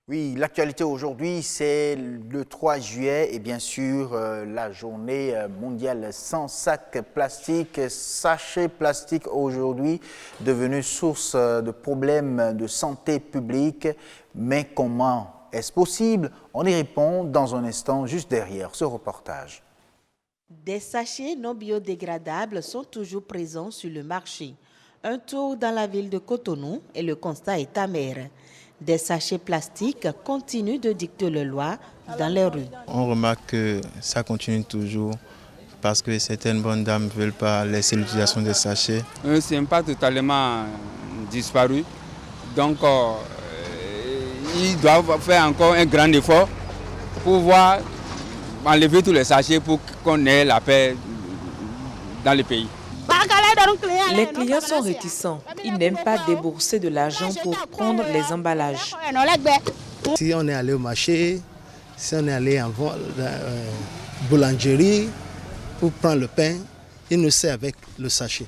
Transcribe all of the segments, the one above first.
Oui, l'actualité aujourd'hui, c'est le 3 juillet et bien sûr la journée mondiale sans sac plastique. Sachets plastiques aujourd'hui devenu source de problèmes de santé publique. Mais comment est-ce possible? On y répond dans un instant juste derrière ce reportage. Des sachets non biodégradables sont toujours présents sur le marché. Un tour dans la ville de Cotonou et le constat est amer. Des sachets plastiques continuent de dicter les lois dans les rues. On remarque que ça continue toujours parce que certaines bonnes dames ne veulent pas laisser l'utilisation des sachets. Ce n'est pas totalement disparu. Donc, ils doivent faire encore un grand effort pour pouvoir enlever tous les sachets pour qu'on ait la paix dans le pays. Les clients sont réticents. Ils n'aiment pas débourser de l'argent pour prendre les emballages. Si on est allé au marché, si on est allé en boulangerie pour prendre le pain, il nous sert avec le sachet.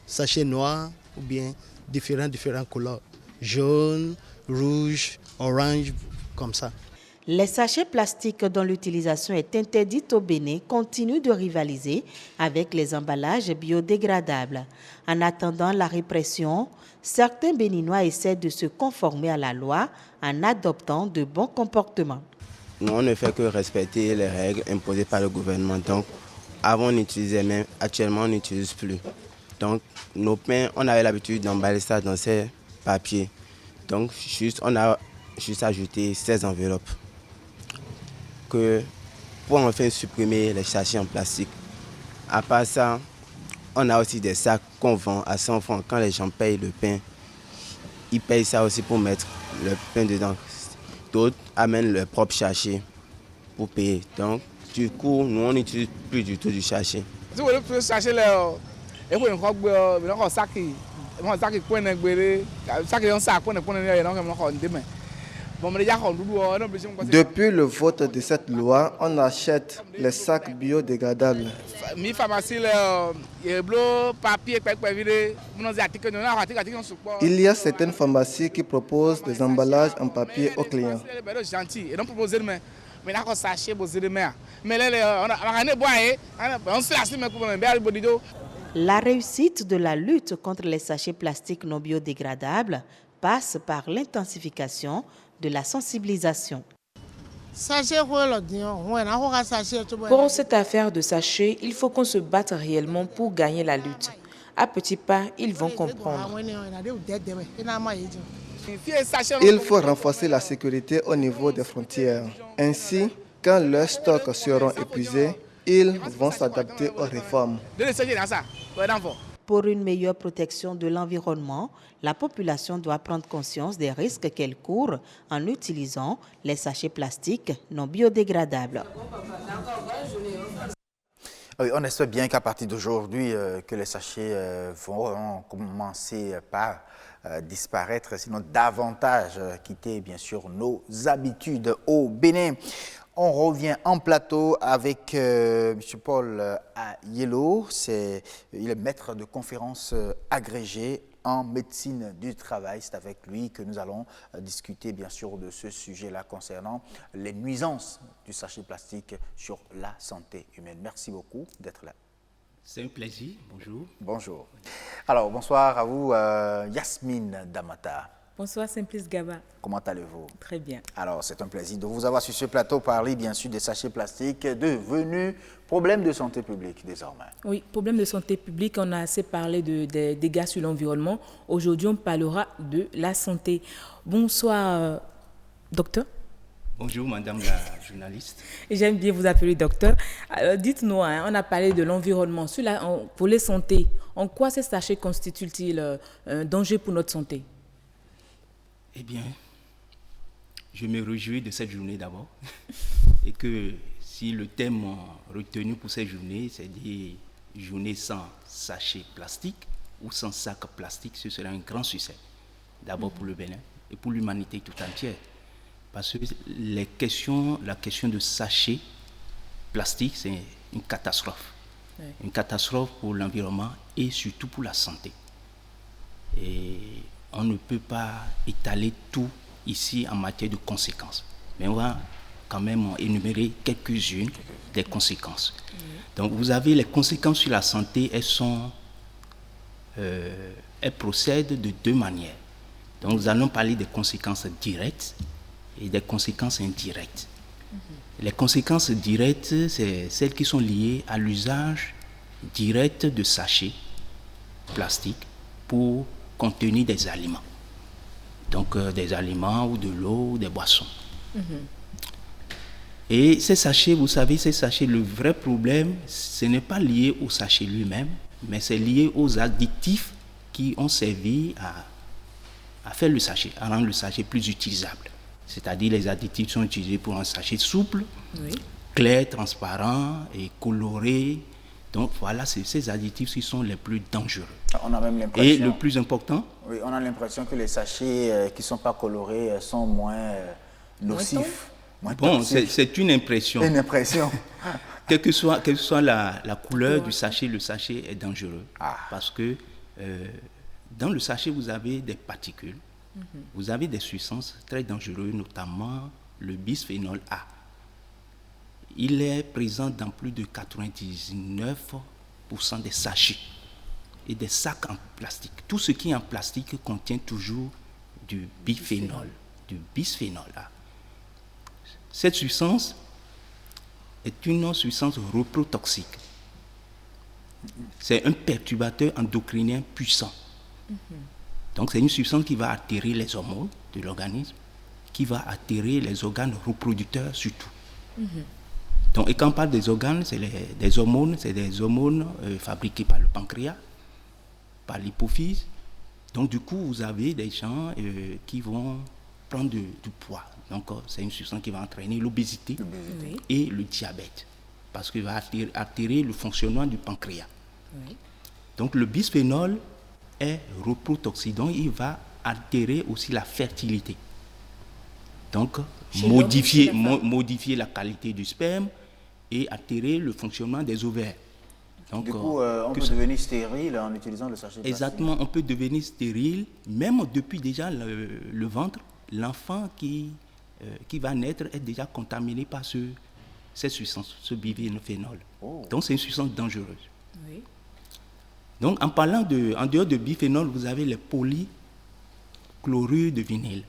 Sachet noir ou bien différentes couleurs. Jaune, rouge, orange, comme ça. Les sachets plastiques dont l'utilisation est interdite au Bénin continuent de rivaliser avec les emballages biodégradables. En attendant la répression, certains Béninois essaient de se conformer à la loi en adoptant de bons comportements. Nous, on ne fait que respecter les règles imposées par le gouvernement. Donc, avant, on utilisait, mais actuellement, on n'utilise plus. Donc, nos pains, on avait l'habitude d'emballer ça dans ces papiers. Donc, on a juste ajouté 16 enveloppes. Pour enfin supprimer les sachets en plastique. À part ça, on a aussi des sacs qu'on vend à 100 francs. Quand les gens payent le pain, ils payent ça aussi pour mettre le pain dedans. D'autres amènent leur propre sachet pour payer. Donc, du coup, nous, on n'utilise plus du tout du sachet. Si vous voulez le sachet, il faut un sac. Depuis le vote de cette loi, on achète les sacs biodégradables. Il y a certaines pharmacies qui proposent des emballages en papier aux clients. La réussite de la lutte contre les sachets plastiques non biodégradables passe par l'intensification de la sensibilisation. Pour cette affaire de sachets, il faut qu'on se batte réellement pour gagner la lutte. À petits pas, ils vont comprendre. Il faut renforcer la sécurité au niveau des frontières. Ainsi, quand leurs stocks seront épuisés, ils vont s'adapter aux réformes. Pour une meilleure protection de l'environnement, la population doit prendre conscience des risques qu'elle court en utilisant les sachets plastiques non biodégradables. Oui, on espère bien qu'à partir d'aujourd'hui, que les sachets vont commencer par disparaître, sinon davantage quitter bien sûr nos habitudes au Bénin. On revient en plateau avec M. Paul Ayello. Il est maître de conférences agrégé en médecine du travail. C'est avec lui que nous allons discuter bien sûr de ce sujet-là concernant les nuisances du sachet plastique sur la santé humaine. Merci beaucoup d'être là. C'est un plaisir. Bonjour. Bonjour. Alors, bonsoir à vous, Yasmine Damata. Bonsoir Simplice Gaba. Comment allez-vous? Très bien. Alors, c'est un plaisir de vous avoir sur ce plateau parler bien sûr des sachets plastiques devenus problème de santé publique désormais. Oui, problème de santé publique, on a assez parlé des dégâts sur l'environnement. Aujourd'hui, on parlera de la santé. Bonsoir, docteur. Bonjour, madame la journaliste. J'aime bien vous appeler docteur. Alors, dites-nous, on a parlé de l'environnement. Pour les santé, en quoi ces sachets constituent-ils un danger pour notre santé? Eh bien, je me réjouis de cette journée d'abord. Et que si le thème retenu pour cette journée, c'est-à-dire journée sans sachet plastique ou sans sac plastique, ce sera un grand succès. D'abord pour le Bénin et pour l'humanité tout entière. Parce que la question de sachet plastique, c'est une catastrophe. Oui. Une catastrophe pour l'environnement et surtout pour la santé. Et on ne peut pas étaler tout ici en matière de conséquences. Mais on va quand même énumérer quelques-unes des conséquences. Donc vous avez les conséquences sur la santé, elles procèdent de deux manières. Donc nous allons parler des conséquences directes et des conséquences indirectes. Les conséquences directes, c'est celles qui sont liées à l'usage direct de sachets plastiques pour contenir des aliments. Donc des aliments ou de l'eau ou des boissons. Et ces sachets, vous savez, ces sachets, le vrai problème, ce n'est pas lié au sachet lui-même, mais c'est lié aux additifs qui ont servi à faire le sachet, à rendre le sachet plus utilisable. C'est-à-dire les additifs sont utilisés pour un sachet souple, clair, transparent et coloré. Donc voilà, c'est ces additifs qui sont les plus dangereux. On a même l'impression, et le plus important, oui, on a l'impression que les sachets qui ne sont pas colorés sont moins nocifs. Bon, c'est une impression. Une impression. Quelle que soit la couleur du sachet, le sachet est dangereux. Parce que dans le sachet, vous avez des particules, vous avez des substances très dangereuses, notamment le bisphénol A. Il est présent dans plus de 99% des sachets et des sacs en plastique. Tout ce qui est en plastique contient toujours du biphénol, du bisphénol A. Cette substance est une substance reprotoxique. C'est un perturbateur endocrinien puissant. Donc c'est une substance qui va altérer les hormones de l'organisme, qui va altérer les organes reproducteurs surtout. Donc, et quand on parle des organes, c'est des hormones fabriquées par le pancréas, par l'hypophyse. Donc du coup, vous avez des gens qui vont prendre du poids. Donc c'est une substance qui va entraîner l'obésité et le diabète, parce qu'il va altérer le fonctionnement du pancréas. Donc le bisphénol est reprotoxique, donc il va altérer aussi la fertilité. Donc modifier la qualité du sperme et altérer le fonctionnement des ovaires. Donc, du coup, on peut devenir stérile en utilisant le sachet plastique. Exactement, on peut devenir stérile, même depuis déjà le ventre. L'enfant qui va naître est déjà contaminé par cette substance, ce biphénol. Donc c'est une substance dangereuse. Donc en dehors de biphénol, vous avez les polychlorure de vinyle.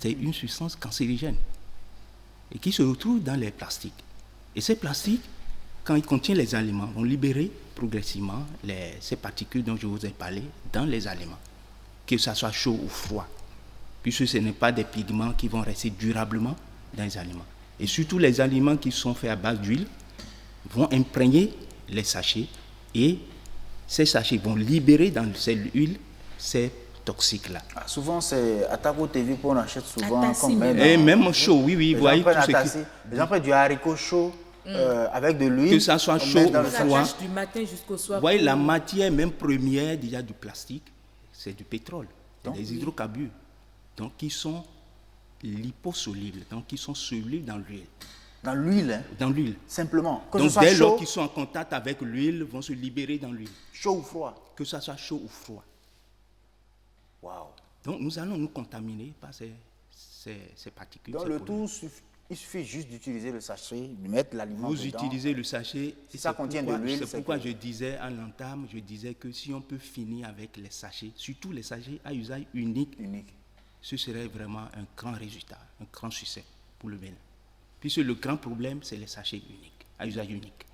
C'est une substance cancérigène et qui se retrouve dans les plastiques. Et ces plastiques, quand ils contiennent les aliments, vont libérer progressivement ces particules dont je vous ai parlé dans les aliments, que ce soit chaud ou froid, puisque ce n'est pas des pigments qui vont rester durablement dans les aliments. Et surtout les aliments qui sont faits à base d'huile vont imprégner les sachets et ces sachets vont libérer dans cette huile ces toxiques-là. Souvent, c'est à Taco TV qu'on achète souvent. Et même chaud, oui, vous voyez tout ce qui... Les gens prennent du haricot chaud avec de l'huile. Que ça soit chaud ou froid. Du matin jusqu'au soir. Vous voyez, la matière même première déjà du plastique, c'est du pétrole, des hydrocarbures, donc qui sont liposolubles, donc qui sont solubles dans l'huile. Dans l'huile, hein? Dans l'huile. Simplement. Que donc dès lors qu'ils sont en contact avec l'huile, vont se libérer dans l'huile. Chaud ou froid? Que ça soit chaud ou froid. Wow. Donc nous allons nous contaminer par ces particules. Donc le tout, il suffit juste d'utiliser le sachet, de mettre l'aliment dedans. Vous utilisez le sachet. Si ça contient de l'huile, c'est pourquoi je disais à l'entame, je disais que si on peut finir avec les sachets, surtout les sachets à usage unique, ce serait vraiment un grand résultat, un grand succès pour le Bénin. Puisque le grand problème, c'est les sachets uniques, à usage unique,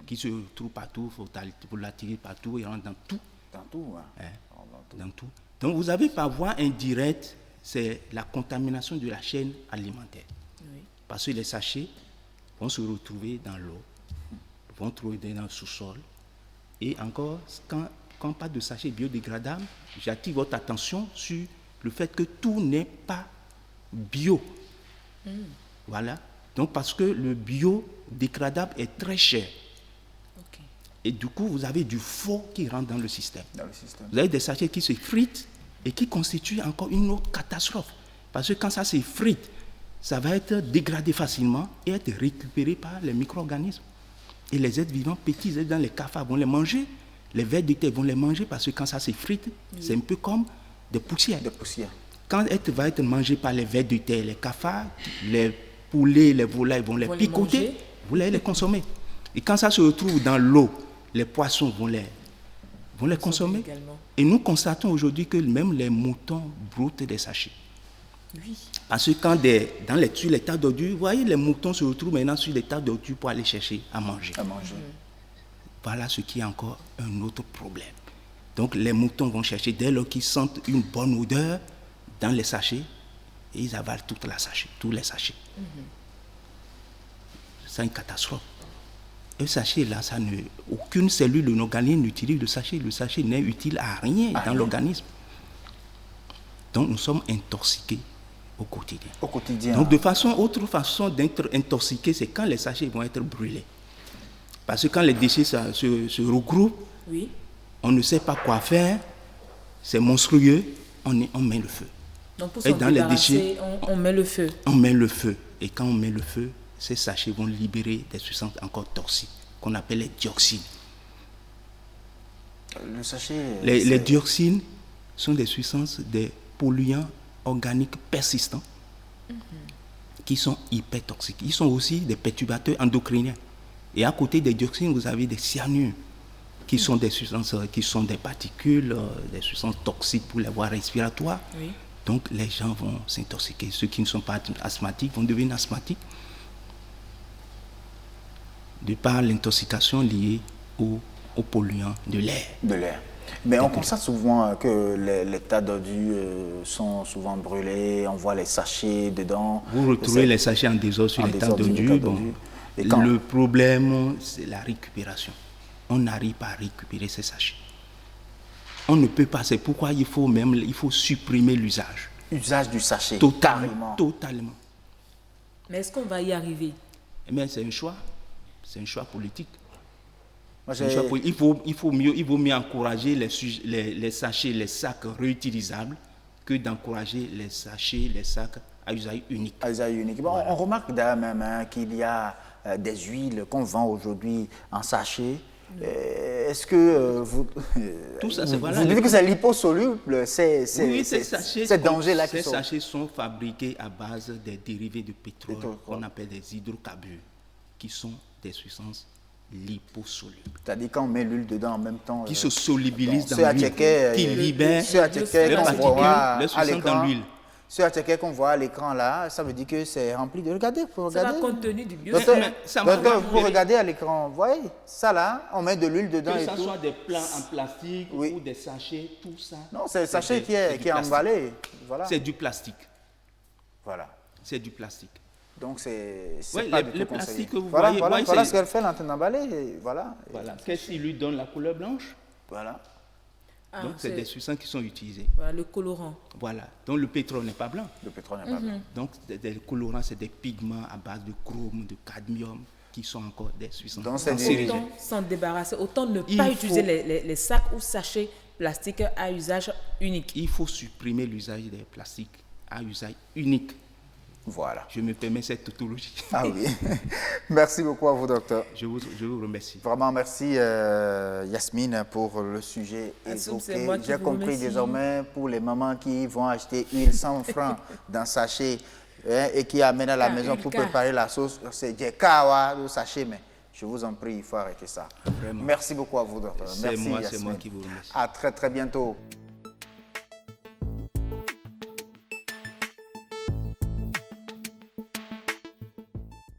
qui se trouvent partout, il faut l'attirer partout et rentre dans tout. Dans tout, hein? Dans tout. Donc vous avez par voie indirecte, c'est la contamination de la chaîne alimentaire. Parce que les sachets vont se retrouver dans l'eau, vont se retrouver dans le sous-sol. Et encore, quand on parle de sachets biodégradables, j'attire votre attention sur le fait que tout n'est pas bio. Voilà. Donc parce que le biodégradable est très cher. Et du coup, vous avez du faux qui rentre dans le système. Vous avez des sachets qui se fritent et qui constituent encore une autre catastrophe. Parce que quand ça s'effrite, ça va être dégradé facilement et être récupéré par les micro-organismes. Et les êtres vivants, petits êtres dans les cafards, vont les manger. Les vers de terre vont les manger parce que quand ça s'effrite, c'est un peu comme des poussières. quand elle va être mangée par les vers de terre, les cafards, les poulets, les volailles vont les picoter, vous allez les consommer. Et quand ça se retrouve dans l'eau, les poissons vont les consommer. Et nous constatons aujourd'hui que même les moutons broutent des sachets. Oui. Parce que quand sur les tas d'ordures, vous voyez, les moutons se retrouvent maintenant sur des tas d'ordures pour aller chercher à manger. Voilà ce qui est encore un autre problème. Donc les moutons vont chercher, dès lors qu'ils sentent une bonne odeur dans les sachets, et ils avalent tous les sachets. C'est une catastrophe. Un sachet là, aucune cellule de l'organisme n'utilise le sachet. Le sachet n'est utile à rien dans l'organisme. Donc nous sommes intoxiqués au quotidien. Donc autre façon d'être intoxiqué, c'est quand les sachets vont être brûlés. Parce que quand les déchets se regroupent, on ne sait pas quoi faire, c'est monstrueux, on met le feu. Donc pour s'en débarrasser, on met le feu. On met le feu. Et quand on met le feu, ces sachets vont libérer des substances encore toxiques, qu'on appelle les dioxines. Le sachet... Les dioxines sont des substances, des polluants organiques persistants qui sont hyper toxiques. Ils sont aussi des perturbateurs endocriniens. Et à côté des dioxines, vous avez des cyanures, qui sont des substances, qui sont des particules, des substances toxiques pour les voies respiratoires. Donc les gens vont s'intoxiquer. Ceux qui ne sont pas asthmatiques vont devenir asthmatiques. De par l'intoxication liée aux polluants de l'air. Mais on constate souvent que les tas d'ordures sont souvent brûlés, on voit les sachets dedans. Vous retrouvez les sachets en désordre sur les tas d'ordures. Le problème, c'est la récupération. On n'arrive pas à récupérer ces sachets. On ne peut pas, c'est pourquoi il faut supprimer l'usage. Usage du sachet, totalement. Mais est-ce qu'on va y arriver? Mais c'est un choix. C'est un choix politique. Il vaut mieux encourager les sachets, les sacs réutilisables que d'encourager les sachets, les sacs à usage unique. Bon, on remarque d'ailleurs même qu'il y a des huiles qu'on vend aujourd'hui en sachet. Est-ce que vous dites que c'est liposoluble, ces dangers-là qui sont... Ces sachets sont fabriqués à base des dérivés de pétrole qu'on appelle des hydrocarbures, qui sont des substances liposolubles. C'est-à-dire quand on met l'huile dedans en même temps... Qui se solubilisent dans l'huile, qui libèrent les substances dans l'huile. Sur la qu'on voit à l'écran là, ça veut dire que c'est rempli de... Regardez, pour regarder. C'est la contenu du bio. Donc, vous regardez à l'écran, vous voyez, ça là, on met de l'huile dedans et tout. Que ce soit des plats en plastique ou des sachets, tout ça. Non, c'est le sachet qui est emballé. Voilà. C'est du plastique. Voilà. C'est du plastique. Donc c'est pas du tout conseillé. Que vous voilà, voyez, voilà ce qu'elle fait l'antenne emballée. Voilà. Qu'est-ce qui lui donne la couleur blanche? Voilà. Donc c'est des substances qui sont utilisées. Voilà, le colorant. Voilà. Donc le pétrole n'est pas blanc. Le pétrole n'est pas blanc. Donc des colorants, c'est des pigments à base de chrome, de cadmium, qui sont encore des substances. Donc autant s'en débarrasser, autant ne pas utiliser les sacs ou sachets plastiques à usage unique. Il faut supprimer l'usage des plastiques à usage unique. Voilà. Je me permets cette tautologie. Ah oui. Merci beaucoup à vous, docteur. Je vous remercie. Vraiment, merci Yasmine pour le sujet évoqué. J'ai compris désormais pour les mamans qui vont acheter huile 100 francs dans sachet et qui amènent à la maison pour préparer la sauce. C'est du kawa, le sachet, mais je vous en prie, il faut arrêter ça. Vraiment. Merci beaucoup à vous, docteur. Merci, c'est moi qui vous remercie. À très, très bientôt.